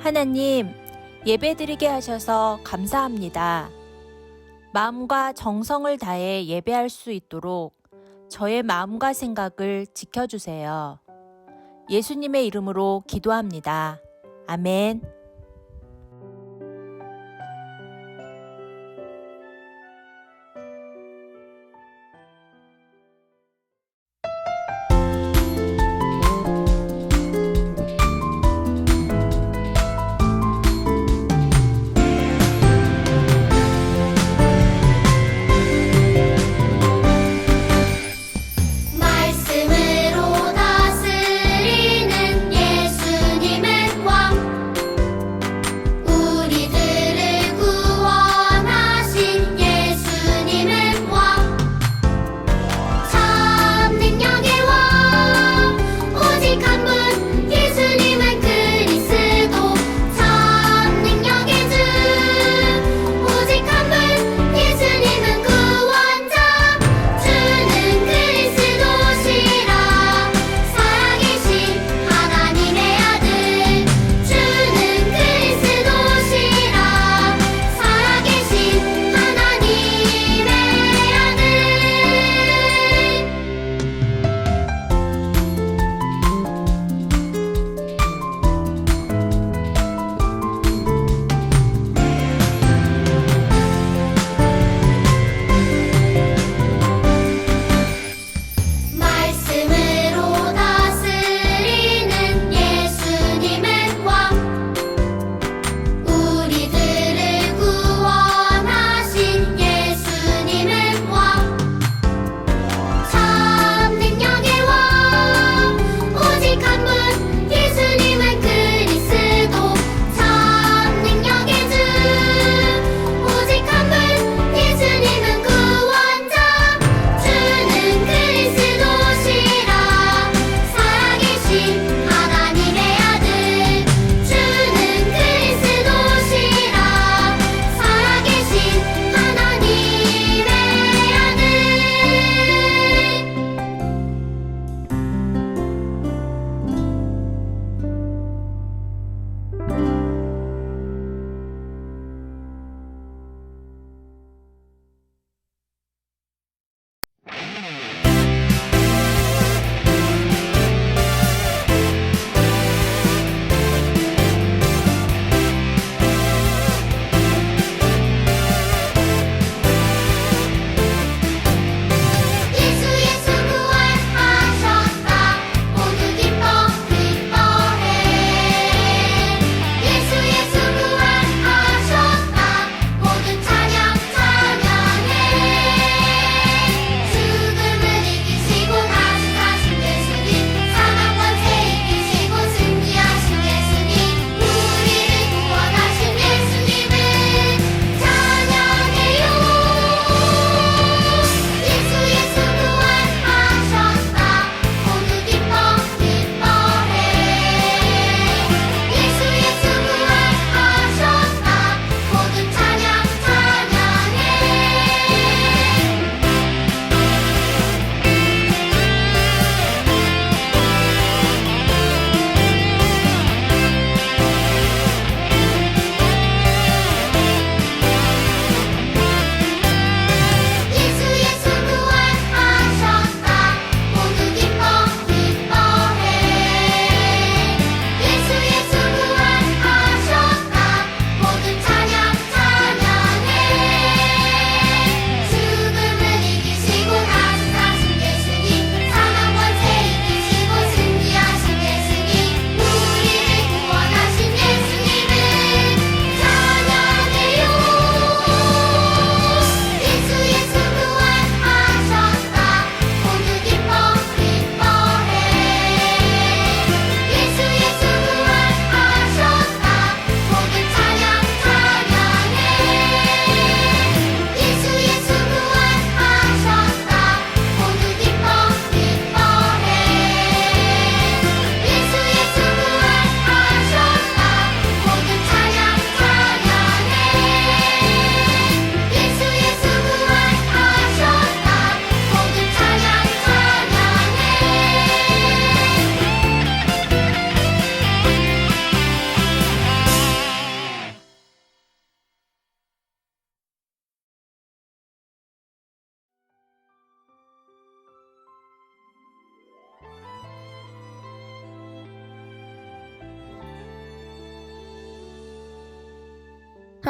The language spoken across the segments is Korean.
하나님, 예배드리게 하셔서 감사합니다. 마음과 정성을 다해 예배할 수 있도록 저의 마음과 생각을 지켜주세요. 예수님의 이름으로 기도합니다. 아멘. 말씀으로 다스리는 예수님은 왕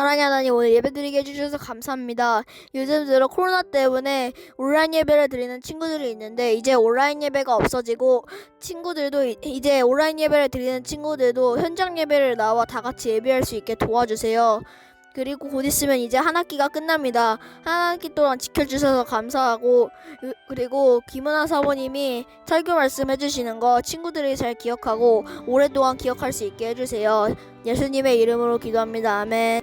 사랑의 하나님, 오늘 예배드리게 해주셔서 감사합니다. 요즘 들어 코로나 때문에 온라인 예배를 드리는 친구들이 있는데 이제 온라인 예배가 없어지고 이제 온라인 예배를 드리는 친구들도 현장 예배를 나와 다 같이 예배할 수 있게 도와주세요. 그리고 곧 있으면 이제 한 학기가 끝납니다. 한 학기 동안 지켜주셔서 감사하고, 그리고 김은아 사모님이 설교 말씀 해주시는 거 친구들이 잘 기억하고 오랫동안 기억할 수 있게 해주세요. 예수님의 이름으로 기도합니다. 아멘.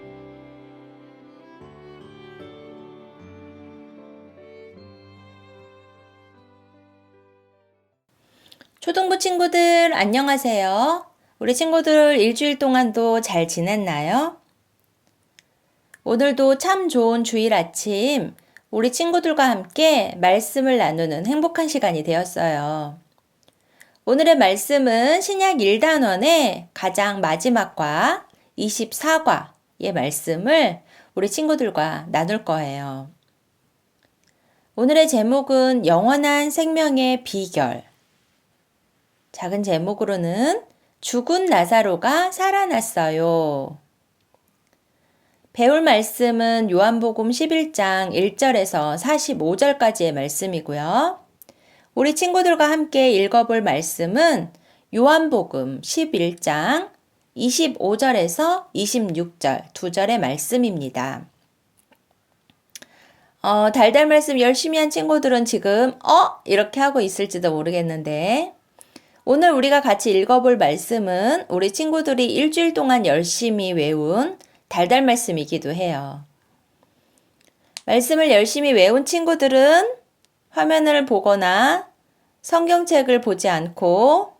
초등부 친구들 안녕하세요. 우리 친구들 일주일 동안도 잘 지냈나요? 오늘도 참 좋은 주일 아침 우리 친구들과 함께 말씀을 나누는 행복한 시간이 되었어요. 오늘의 말씀은 신약 1단원의 가장 마지막 과 24과의 말씀을 우리 친구들과 나눌 거예요. 오늘의 제목은 영원한 생명의 비결. 작은 제목으로는 죽은 나사로가 살아났어요. 배울 말씀은 요한복음 11장 1절에서 45절까지의 말씀이고요. 우리 친구들과 함께 읽어볼 말씀은 요한복음 11장 25절에서 26절 두 절의 말씀입니다. 달달 말씀 열심히 한 친구들은 지금 이렇게 하고 있을지도 모르겠는데 오늘 우리가 같이 읽어볼 말씀은 우리 친구들이 일주일 동안 열심히 외운 달달 말씀이기도 해요. 말씀을 열심히 외운 친구들은 화면을 보거나 성경책을 보지 않고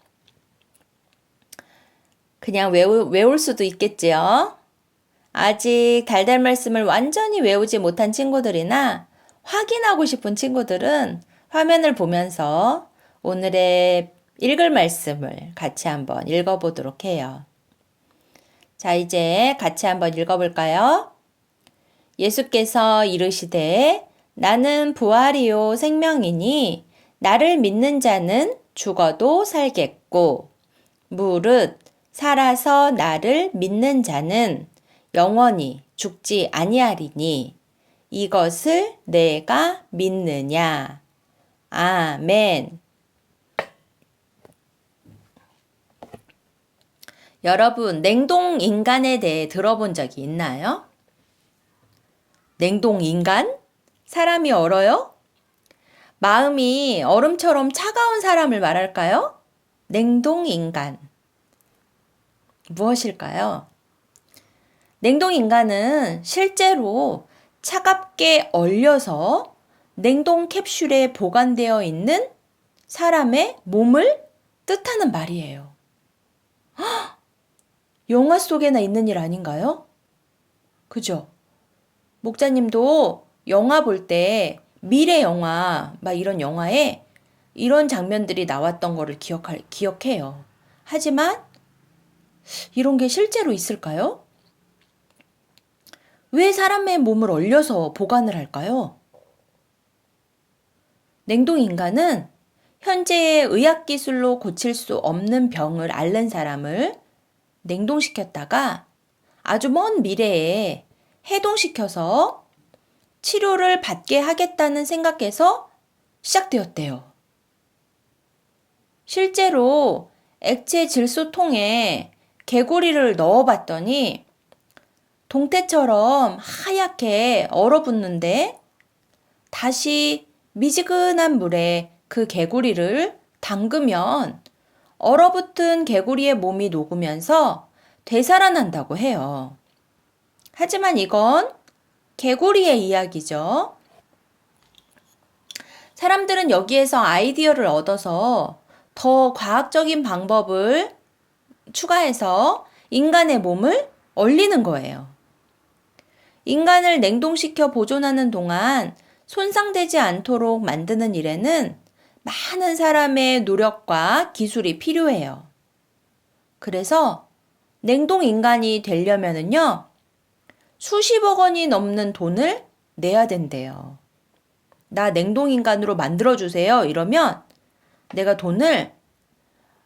그냥 외울 수도 있겠지요. 아직 달달 말씀을 완전히 외우지 못한 친구들이나 확인하고 싶은 친구들은 화면을 보면서 오늘의 읽을 말씀을 같이 한번 읽어보도록 해요. 자, 이제 같이 한번 읽어볼까요? 예수께서 이르시되 나는 부활이요 생명이니 나를 믿는 자는 죽어도 살겠고 무릇 살아서 나를 믿는 자는 영원히 죽지 아니하리니 이것을 내가 믿느냐. 아멘. 여러분, 냉동 인간에 대해 들어본 적이 있나요? 냉동 인간? 사람이 얼어요? 마음이 얼음처럼 차가운 사람을 말할까요? 냉동 인간. 무엇일까요? 냉동 인간은 실제로 차갑게 얼려서 냉동 캡슐에 보관되어 있는 사람의 몸을 뜻하는 말이에요. 헉! 영화 속에나 있는 일 아닌가요? 그죠? 목자님도 영화 볼 때 미래 영화, 막 이런 영화에 이런 장면들이 나왔던 거를 기억해요. 하지만 이런 게 실제로 있을까요? 왜 사람의 몸을 얼려서 보관을 할까요? 냉동 인간은 현재의 의학 기술로 고칠 수 없는 병을 앓는 사람을 냉동시켰다가 아주 먼 미래에 해동시켜서 치료를 받게 하겠다는 생각에서 시작되었대요. 실제로 액체 질소통에 개구리를 넣어봤더니 동태처럼 하얗게 얼어붙는데 다시 미지근한 물에 그 개구리를 담그면 얼어붙은 개구리의 몸이 녹으면서 되살아난다고 해요. 하지만 이건 개구리의 이야기죠. 사람들은 여기에서 아이디어를 얻어서 더 과학적인 방법을 추가해서 인간의 몸을 얼리는 거예요. 인간을 냉동시켜 보존하는 동안 손상되지 않도록 만드는 일에는 많은 사람의 노력과 기술이 필요해요. 그래서 냉동 인간이 되려면은요, 수십억 원이 넘는 돈을 내야 된대요. 나 냉동 인간으로 만들어주세요. 이러면 내가 돈을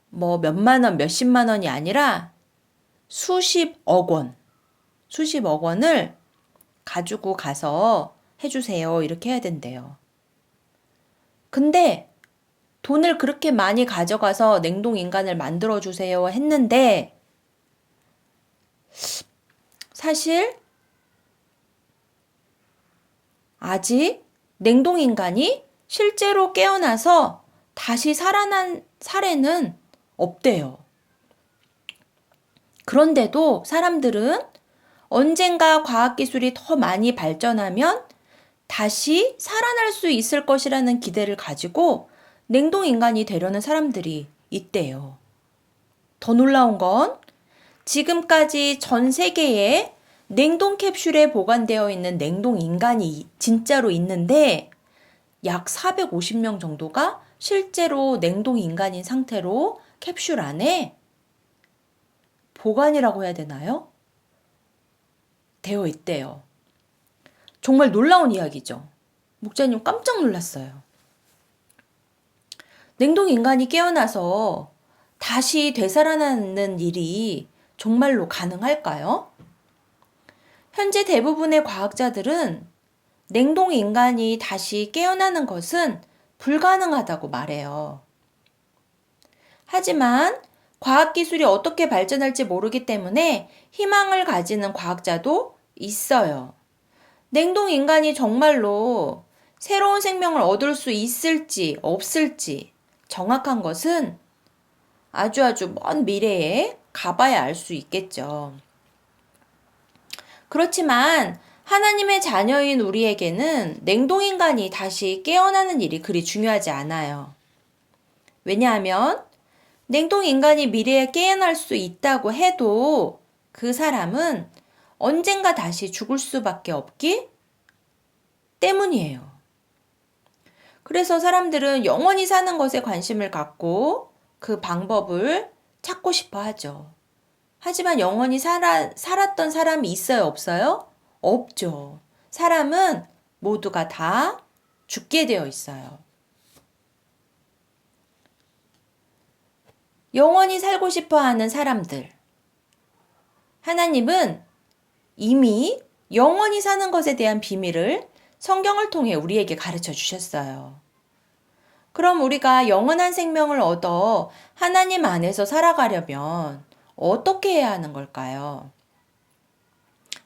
뭐 몇만 원, 몇십만 원이 아니라 수십억 원, 수십억 원을 가지고 가서 해주세요. 이렇게 해야 된대요. 근데 돈을 그렇게 많이 가져가서 냉동인간을 만들어주세요 했는데 사실 아직 냉동인간이 실제로 깨어나서 다시 살아난 사례는 없대요. 그런데도 사람들은 언젠가 과학기술이 더 많이 발전하면 다시 살아날 수 있을 것이라는 기대를 가지고 냉동인간이 되려는 사람들이 있대요. 더 놀라운 건 지금까지 전 세계에 냉동 캡슐에 보관되어 있는 냉동인간이 진짜로 있는데 약 450명 정도가 실제로 냉동인간인 상태로 캡슐 안에 보관이라고 해야 되나요? 되어 있대요. 정말 놀라운 이야기죠. 목사님 깜짝 놀랐어요. 냉동인간이 깨어나서 다시 되살아나는 일이 정말로 가능할까요? 현재 대부분의 과학자들은 냉동인간이 다시 깨어나는 것은 불가능하다고 말해요. 하지만 과학기술이 어떻게 발전할지 모르기 때문에 희망을 가지는 과학자도 있어요. 냉동인간이 정말로 새로운 생명을 얻을 수 있을지 없을지 정확한 것은 아주 먼 미래에 가봐야 알 수 있겠죠. 그렇지만 하나님의 자녀인 우리에게는 냉동인간이 다시 깨어나는 일이 그리 중요하지 않아요. 왜냐하면 냉동인간이 미래에 깨어날 수 있다고 해도 그 사람은 언젠가 다시 죽을 수밖에 없기 때문이에요. 그래서 사람들은 영원히 사는 것에 관심을 갖고 그 방법을 찾고 싶어 하죠. 하지만 영원히 살았던 사람이 있어요, 없어요? 없죠. 사람은 모두가 다 죽게 되어 있어요. 영원히 살고 싶어 하는 사람들. 하나님은 이미 영원히 사는 것에 대한 비밀을 성경을 통해 우리에게 가르쳐 주셨어요. 그럼 우리가 영원한 생명을 얻어 하나님 안에서 살아가려면 어떻게 해야 하는 걸까요?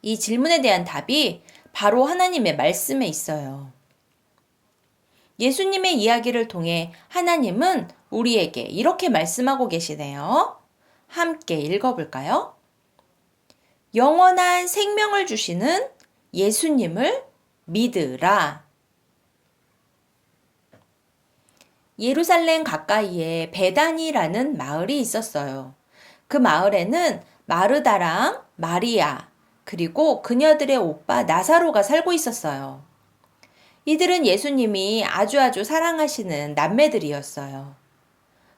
이 질문에 대한 답이 바로 하나님의 말씀에 있어요. 예수님의 이야기를 통해 하나님은 우리에게 이렇게 말씀하고 계시네요. 함께 읽어볼까요? 영원한 생명을 주시는 예수님을 믿으라. 예루살렘 가까이에 베다니라는 마을이 있었어요. 그 마을에는 마르다랑 마리아, 그리고 그녀들의 오빠 나사로가 살고 있었어요. 이들은 예수님이 아주 사랑하시는 남매들이었어요.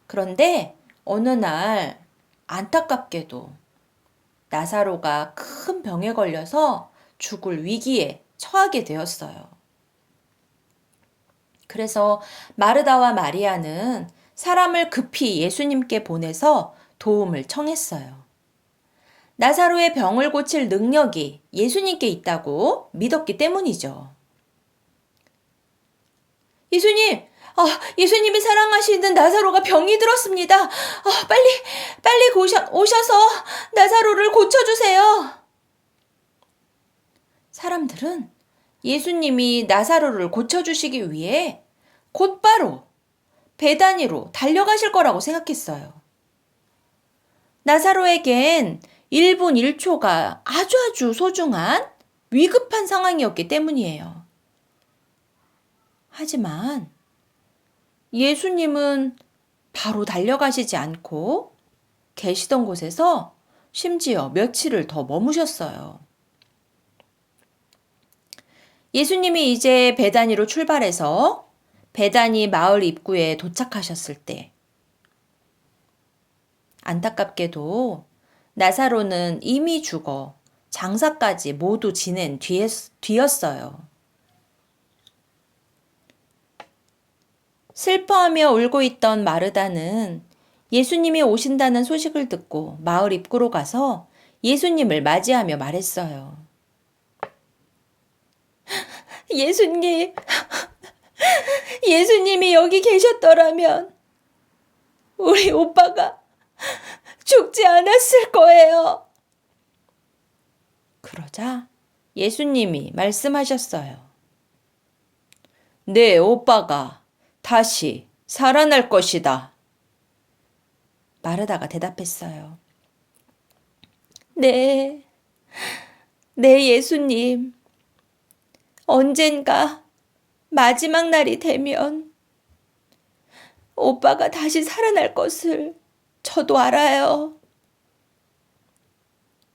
그런데 어느 날 안타깝게도 나사로가 큰 병에 걸려서 죽을 위기에 처하게 되었어요. 그래서 마르다와 마리아는 사람을 급히 예수님께 보내서 도움을 청했어요. 나사로의 병을 고칠 능력이 예수님께 있다고 믿었기 때문이죠. 예수님, 예수님이 사랑하시는 나사로가 병이 들었습니다. 빨리 오셔서 나사로를 고쳐주세요. 사람들은 예수님이 나사로를 고쳐주시기 위해 곧바로 베다니로 달려가실 거라고 생각했어요. 나사로에겐 1분 1초가 아주 소중한 위급한 상황이었기 때문이에요. 하지만 예수님은 바로 달려가시지 않고 계시던 곳에서 심지어 며칠을 더 머무셨어요. 예수님이 이제 베다니로 출발해서 베다니 마을 입구에 도착하셨을 때 안타깝게도 나사로는 이미 죽어 장사까지 모두 지낸 뒤였어요. 슬퍼하며 울고 있던 마르다는 예수님이 오신다는 소식을 듣고 마을 입구로 가서 예수님을 맞이하며 말했어요. 예수님, 예수님이 여기 계셨더라면 우리 오빠가 죽지 않았을 거예요. 그러자 예수님이 말씀하셨어요. 내 오빠가 다시 살아날 것이다. 마르다가 대답했어요. 네, 예수님. 언젠가 마지막 날이 되면 오빠가 다시 살아날 것을 저도 알아요.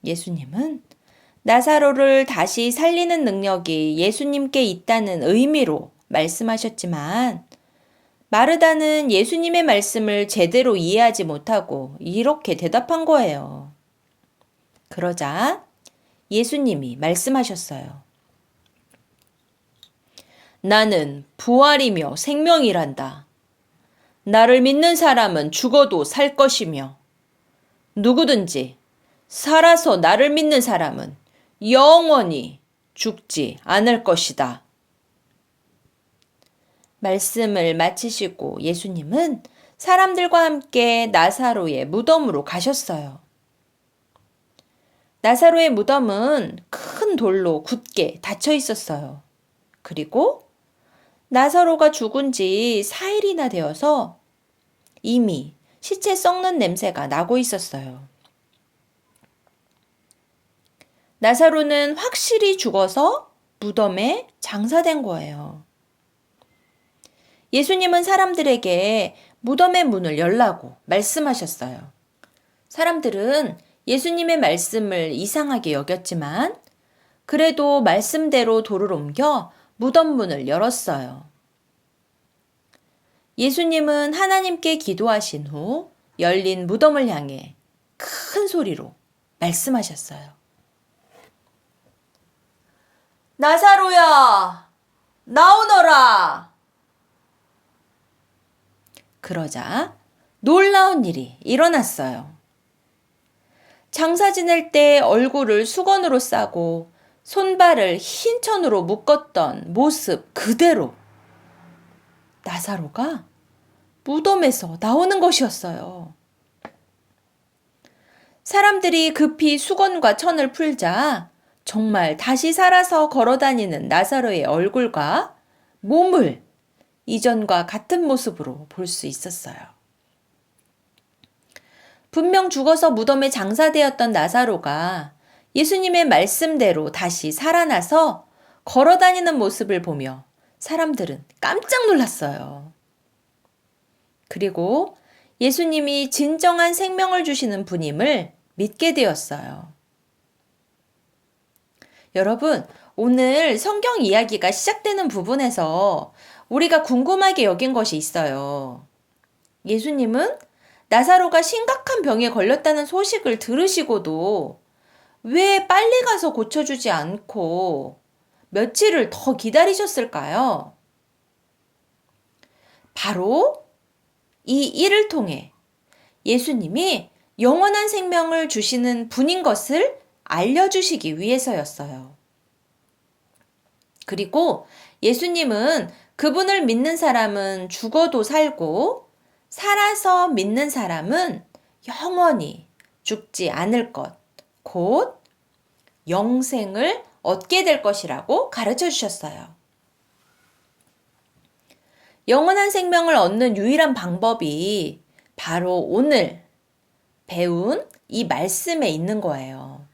예수님은 나사로를 다시 살리는 능력이 예수님께 있다는 의미로 말씀하셨지만 마르다는 예수님의 말씀을 제대로 이해하지 못하고 이렇게 대답한 거예요. 그러자 예수님이 말씀하셨어요. 나는 부활이며 생명이란다. 나를 믿는 사람은 죽어도 살 것이며 누구든지 살아서 나를 믿는 사람은 영원히 죽지 않을 것이다. 말씀을 마치시고 예수님은 사람들과 함께 나사로의 무덤으로 가셨어요. 나사로의 무덤은 큰 돌로 굳게 닫혀 있었어요. 그리고 나사로가 죽은 지 4일이나 되어서 이미 시체 썩는 냄새가 나고 있었어요. 나사로는 확실히 죽어서 무덤에 장사된 거예요. 예수님은 사람들에게 무덤의 문을 열라고 말씀하셨어요. 사람들은 예수님의 말씀을 이상하게 여겼지만 그래도 말씀대로 돌을 옮겨 무덤 문을 열었어요. 예수님은 하나님께 기도하신 후 열린 무덤을 향해 큰 소리로 말씀하셨어요. 나사로야, 나오너라! 그러자 놀라운 일이 일어났어요. 장사 지낼 때 얼굴을 수건으로 싸고 손발을 흰 천으로 묶었던 모습 그대로 나사로가 무덤에서 나오는 것이었어요. 사람들이 급히 수건과 천을 풀자 정말 다시 살아서 걸어다니는 나사로의 얼굴과 몸을 이전과 같은 모습으로 볼 수 있었어요. 분명 죽어서 무덤에 장사되었던 나사로가 예수님의 말씀대로 다시 살아나서 걸어다니는 모습을 보며 사람들은 깜짝 놀랐어요. 그리고 예수님이 진정한 생명을 주시는 분임을 믿게 되었어요. 여러분, 오늘 성경 이야기가 시작되는 부분에서 우리가 궁금하게 여긴 것이 있어요. 예수님은 나사로가 심각한 병에 걸렸다는 소식을 들으시고도 왜 빨리 가서 고쳐주지 않고 며칠을 더 기다리셨을까요? 바로 이 일을 통해 예수님이 영원한 생명을 주시는 분인 것을 알려주시기 위해서였어요. 그리고 예수님은 그분을 믿는 사람은 죽어도 살고 살아서 믿는 사람은 영원히 죽지 않을 것, 곧 영생을 얻게 될 것이라고 가르쳐 주셨어요. 영원한 생명을 얻는 유일한 방법이 바로 오늘 배운 이 말씀에 있는 거예요.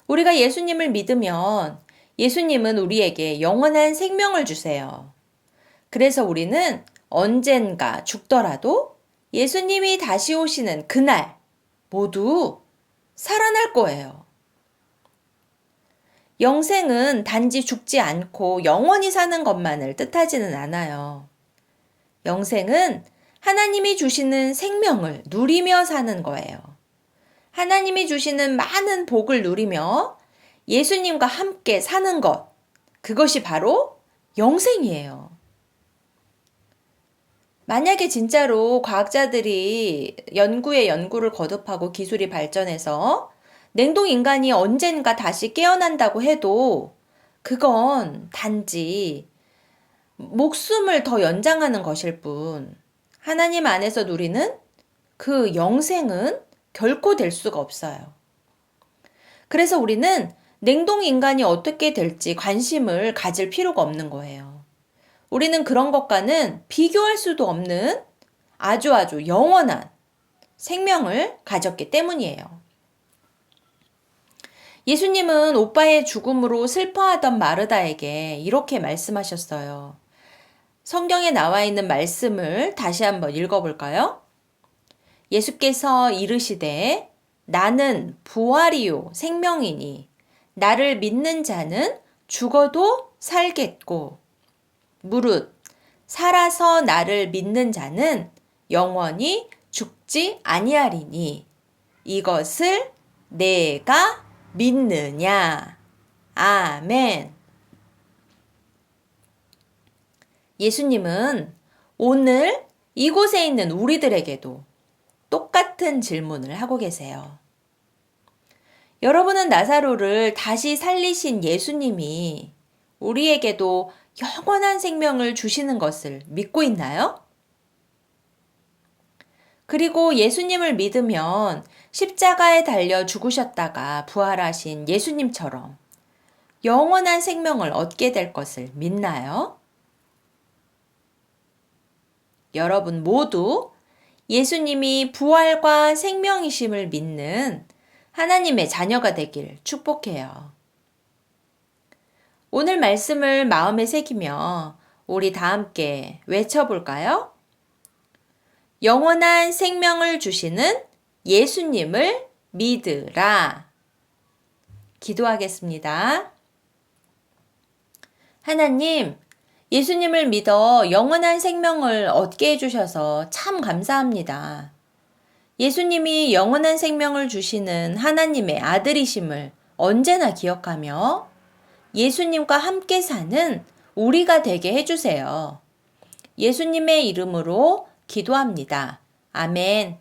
우리가 예수님을 믿으면 예수님은 우리에게 영원한 생명을 주세요. 그래서 우리는 언젠가 죽더라도 예수님이 다시 오시는 그날 모두 살아날 거예요. 영생은 단지 죽지 않고 영원히 사는 것만을 뜻하지는 않아요. 영생은 하나님이 주시는 생명을 누리며 사는 거예요. 하나님이 주시는 많은 복을 누리며 예수님과 함께 사는 것, 그것이 바로 영생이에요. 만약에 진짜로 과학자들이 연구에 연구를 거듭하고 기술이 발전해서 냉동 인간이 언젠가 다시 깨어난다고 해도 그건 단지 목숨을 더 연장하는 것일 뿐 하나님 안에서 누리는 그 영생은 결코 될 수가 없어요. 그래서 우리는 냉동 인간이 어떻게 될지 관심을 가질 필요가 없는 거예요. 우리는 그런 것과는 비교할 수도 없는 아주 영원한 생명을 가졌기 때문이에요. 예수님은 오빠의 죽음으로 슬퍼하던 마르다에게 이렇게 말씀하셨어요. 성경에 나와 있는 말씀을 다시 한번 읽어볼까요? 예수께서 이르시되 나는 부활이요 생명이니 나를 믿는 자는 죽어도 살겠고 무릇 살아서 나를 믿는 자는 영원히 죽지 아니하리니 이것을 내가 믿느냐. 아멘. 예수님은 오늘 이곳에 있는 우리들에게도 똑같은 질문을 하고 계세요. 여러분은 나사로를 다시 살리신 예수님이 우리에게도 영원한 생명을 주시는 것을 믿고 있나요? 그리고 예수님을 믿으면 십자가에 달려 죽으셨다가 부활하신 예수님처럼 영원한 생명을 얻게 될 것을 믿나요? 여러분 모두 예수님이 부활과 생명이심을 믿는 하나님의 자녀가 되길 축복해요. 오늘 말씀을 마음에 새기며 우리 다 함께 외쳐볼까요? 영원한 생명을 주시는 예수님을 믿으라. 기도하겠습니다. 하나님, 예수님을 믿어 영원한 생명을 얻게 해주셔서 참 감사합니다. 예수님이 영원한 생명을 주시는 하나님의 아들이심을 언제나 기억하며 예수님과 함께 사는 우리가 되게 해주세요. 예수님의 이름으로 기도합니다. 아멘.